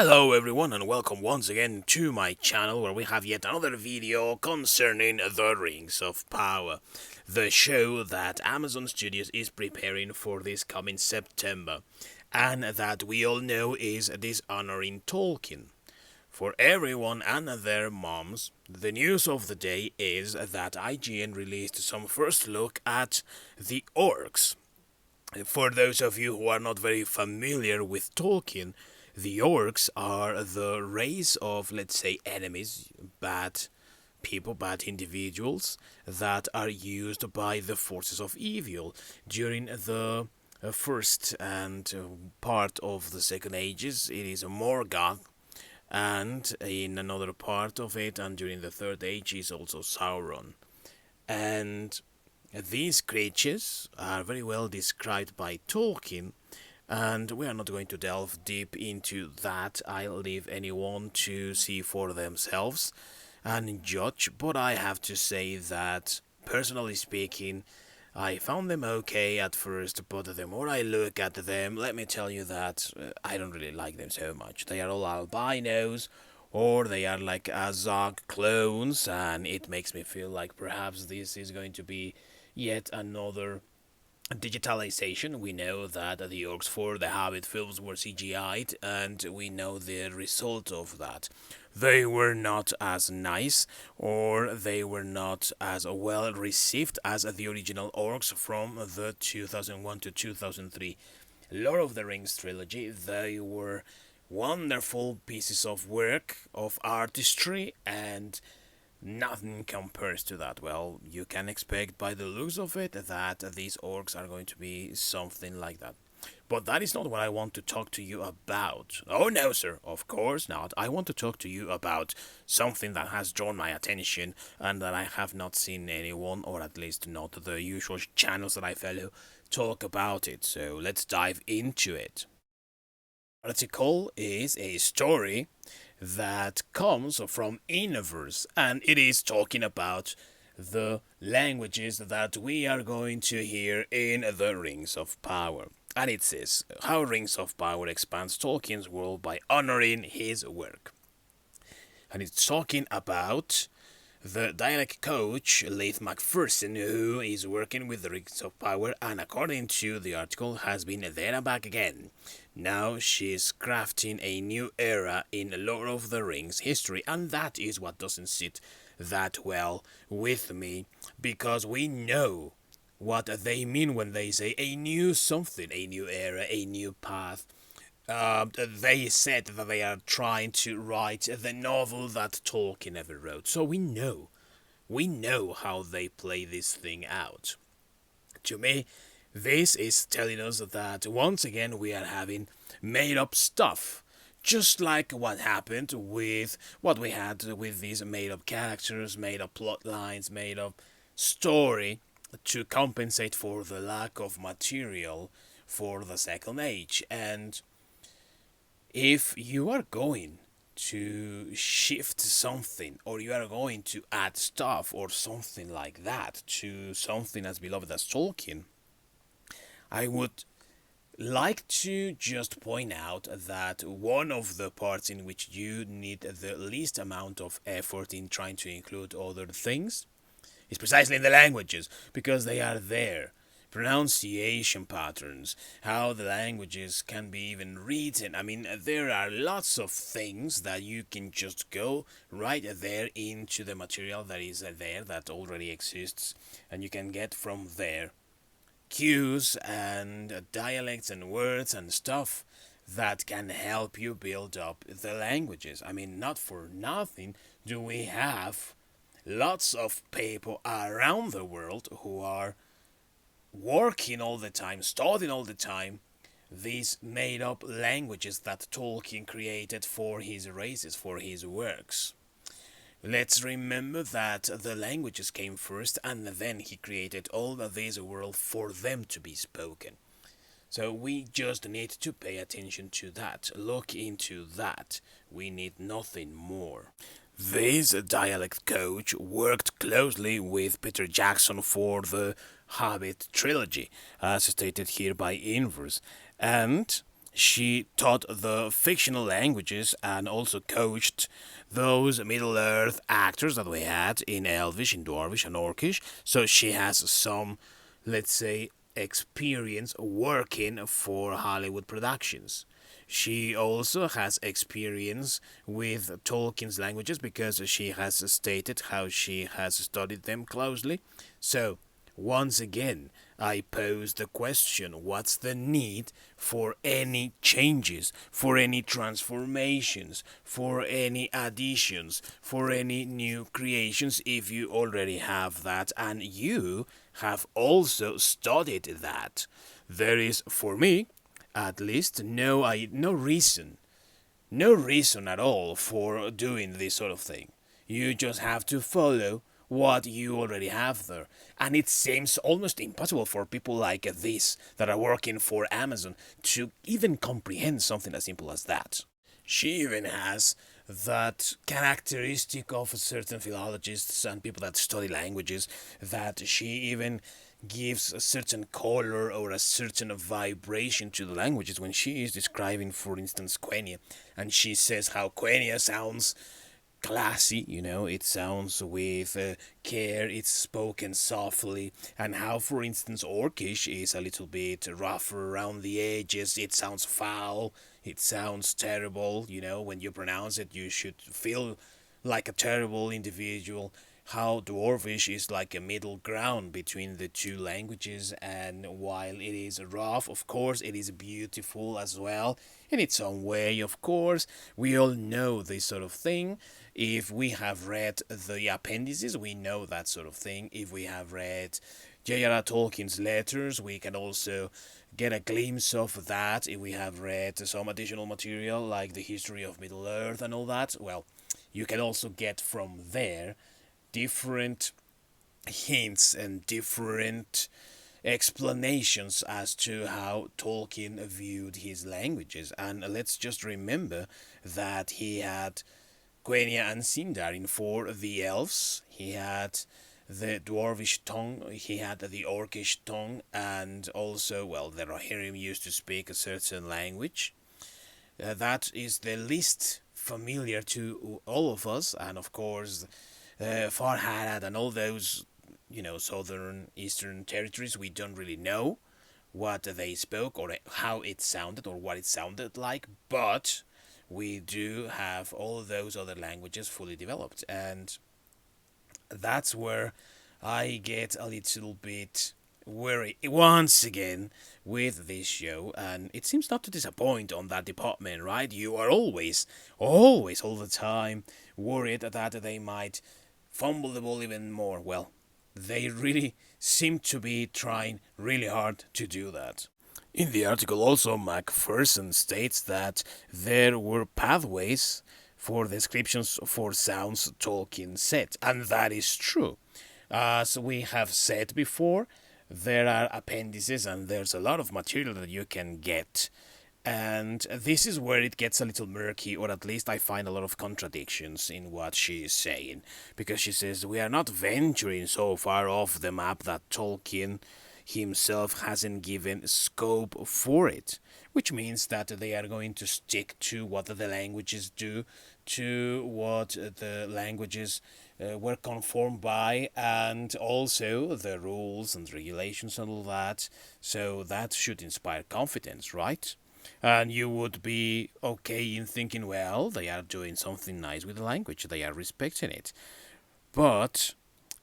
Hello everyone and welcome once again to my channel where we have yet another video concerning The Rings of Power, the show that Amazon Studios is preparing for this coming September, and that we all know is dishonoring Tolkien. For everyone and their moms, the news of the day is that IGN released some first look at the orcs. For those of you who are not very familiar with Tolkien, the orcs are the race of, let's say, enemies, bad people, bad individuals that are used by the forces of evil during the first and part of the Second Ages. It is Morgoth, and in another part of it, and during the Third Age, is also Sauron. And these creatures are very well described by Tolkien, and we are not going to delve deep into that. I'll leave anyone to see for themselves and judge, but I have to say that, personally speaking, I found them okay at first, but the more I look at them, let me tell you that I don't really like them so much. They are all albinos, or they are like Azog clones, and it makes me feel like perhaps this is going to be yet another digitalization. We know that the orcs for the Hobbit films were CGI'd, and we know the result of that. They were not as nice, or they were not as well received as the original orcs from the 2001 to 2003 Lord of the Rings trilogy. They were wonderful pieces of work, of artistry, and nothing compares to that. Well, you can expect by the looks of it that these orcs are going to be something like that. But that is not what I want to talk to you about. Oh no, sir, of course not. I want to talk to you about something that has drawn my attention and that I have not seen anyone, or at least not the usual channels that I follow, talk about it. So let's dive into it. The article is a story that comes from Inverse, and it is talking about the languages that we are going to hear in The Rings of Power. And it says, how Rings of Power expands Tolkien's world by honoring his work. And it's talking about the dialect coach, Leith McPherson, who is working with the Rings of Power, and according to the article, has been there and back again. Now she's crafting a new era in Lord of the Rings history, and that is what doesn't sit that well with me, because we know what they mean when they say a new something, a new era, a new path. They said that they are trying to write the novel that Tolkien ever wrote, so we know how they play this thing out. To me, this is telling us that once again we are having made up stuff. Just like what happened with what we had with these made up characters, made up plot lines, made up story to compensate for the lack of material for the Second Age. And if you are going to shift something, or you are going to add stuff or something like that to something as beloved as Tolkien, I would like to just point out that one of the parts in which you need the least amount of effort in trying to include other things is precisely in the languages, because they are there. Pronunciation patterns, how the languages can be even written. I mean, there are lots of things that you can just go right there into the material that is there, that already exists, and you can get from there cues and dialects and words and stuff that can help you build up the languages. I mean, not for nothing do we have lots of people around the world who are working all the time, studying all the time, these made up languages that Tolkien created for his races, for his works. Let's remember that the languages came first, and then he created all of this world for them to be spoken. So we just need to pay attention to that, look into that. We need nothing more. This dialect coach worked closely with Peter Jackson for the Hobbit trilogy, as stated here by Inverse, and She taught the fictional languages and also coached those Middle Earth actors that we had in Elvish, in Dwarvish, and Orcish. So she has some, let's say, experience working for Hollywood productions. She also has experience with Tolkien's languages because she has stated how she has studied them closely. So, once again, I pose the question, what's the need for any changes, for any transformations, for any additions, for any new creations if you already have that and you have also studied that? There is, for me, at least, no reason at all for doing this sort of thing. You just have to follow what you already have there. And it seems almost impossible for people like this that are working for Amazon to even comprehend something as simple as that. She even has that characteristic of certain philologists and people that study languages, that she even gives a certain color or a certain vibration to the languages when she is describing, for instance, Quenya. And she says how Quenya sounds classy, it sounds with care, it's spoken softly, and how, for instance, Orcish is a little bit rougher around the edges, it sounds foul, it sounds terrible, when you pronounce it, you should feel like a terrible individual. How Dwarvish is like a middle ground between the two languages, and while it is rough, of course, it is beautiful as well in its own way, of course. We all know this sort of thing. If we have read the appendices, we know that sort of thing. If we have read J.R.R. Tolkien's letters, we can also get a glimpse of that. If we have read some additional material like the history of Middle Earth and all that, well, you can also get from there different hints and different explanations as to how Tolkien viewed his languages. And let's just remember that he had Quenya and Sindarin for the elves, he had the Dwarvish tongue, he had the Orcish tongue, and also, well, the Rohirrim used to speak a certain language. That is the least familiar to all of us, and of course, Farhad and all those, southern eastern territories, we don't really know what they spoke or how it sounded or what it sounded like, but we do have all those other languages fully developed, and that's where I get a little bit worried once again with this show, and it seems not to disappoint on that department, right? You are always, always, all the time worried that they might fumble the ball even more. Well, they really seem to be trying really hard to do that. In the article also, Macpherson states that there were pathways for descriptions for sounds Tolkien said, and that is true. As we have said before, there are appendices and there's a lot of material that you can get. And this is where it gets a little murky, or at least I find a lot of contradictions in what she is saying. Because she says, we are not venturing so far off the map that Tolkien himself hasn't given scope for it, which means that they are going to stick to what the languages do, to what the languages were conformed by, and also the rules and regulations and all that. So that should inspire confidence, right? And you would be okay in thinking, well, they are doing something nice with the language, they are respecting it. But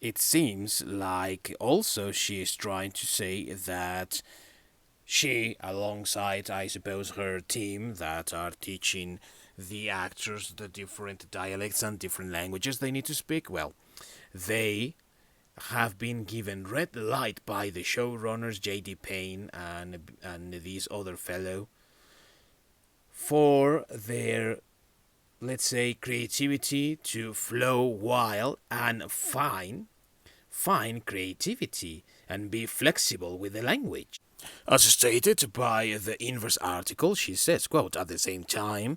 it seems like also she is trying to say that she, alongside, I suppose, her team that are teaching the actors the different dialects and different languages they need to speak, well, they have been given red light by the showrunners J.D. Payne and this other fellow for their, let's say, creativity to flow wild and find creativity and be flexible with the language. As stated by the inverse article, she says, quote, at the same time,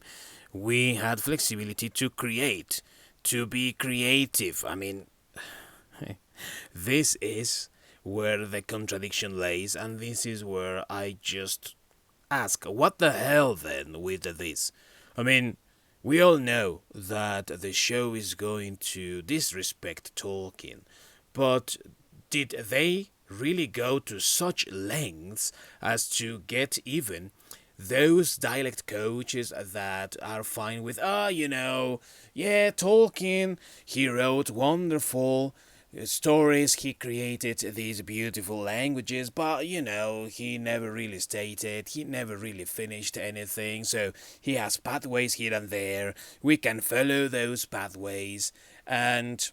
we had flexibility to create, to be creative. I mean, this is where the contradiction lays, and this is where I just ask, what the hell then with this? I mean, we all know that the show is going to disrespect Tolkien, but did they really go to such lengths as to get even those dialect coaches that are fine with, yeah, Tolkien, he wrote wonderful stories, he created these beautiful languages, but he never really stated, he never really finished anything, so he has pathways here and there. We can follow those pathways, and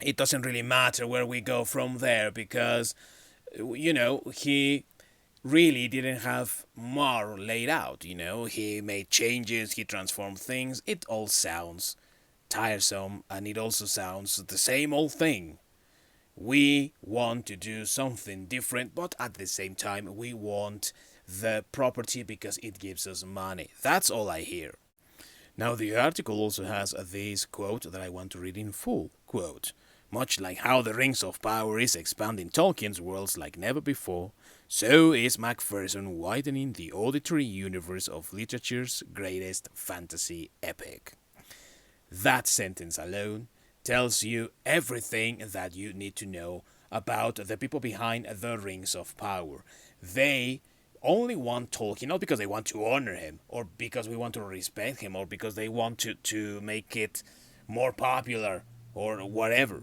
it doesn't really matter where we go from there because, he really didn't have more laid out. He made changes, he transformed things. It all sounds tiresome, and it also sounds the same old thing. We want to do something different, but at the same time, we want the property because it gives us money. That's all I hear. Now, the article also has this quote that I want to read in full. Quote, much like how the Rings of Power is expanding Tolkien's worlds like never before, so is Macpherson widening the auditory universe of literature's greatest fantasy epic. That sentence alone tells you everything that you need to know about the people behind the Rings of Power. They only want Tolkien, not because they want to honor him, or because we want to respect him, or because they want to make it more popular, or whatever.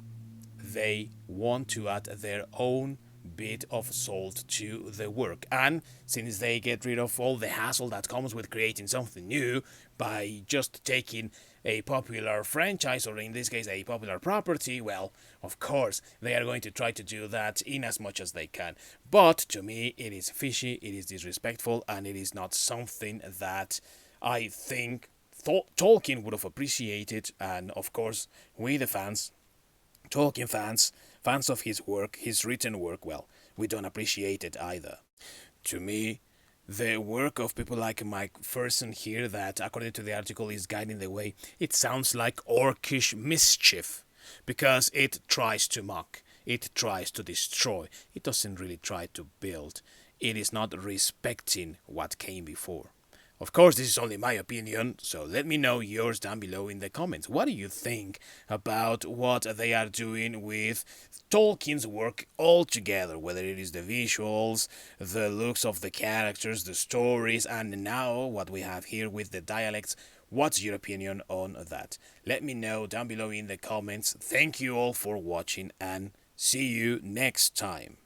They want to add their own bit of salt to the work. And since they get rid of all the hassle that comes with creating something new by just taking a popular franchise, or in this case a popular property, well, of course they are going to try to do that in as much as they can. But to me, it is fishy, it is disrespectful, and it is not something that I think Tolkien would have appreciated. And of course, we the fans, Tolkien fans of his work, his written work, well, we don't appreciate it either. To me, the work of people like Macpherson here, that according to the article is guiding the way, it sounds like orcish mischief, because it tries to mock, it tries to destroy, it doesn't really try to build, it is not respecting what came before. Of course, this is only my opinion, so let me know yours down below in the comments. What do you think about what they are doing with Tolkien's work altogether? Whether it is the visuals, the looks of the characters, the stories, and now what we have here with the dialects. What's your opinion on that? Let me know down below in the comments. Thank you all for watching, and see you next time.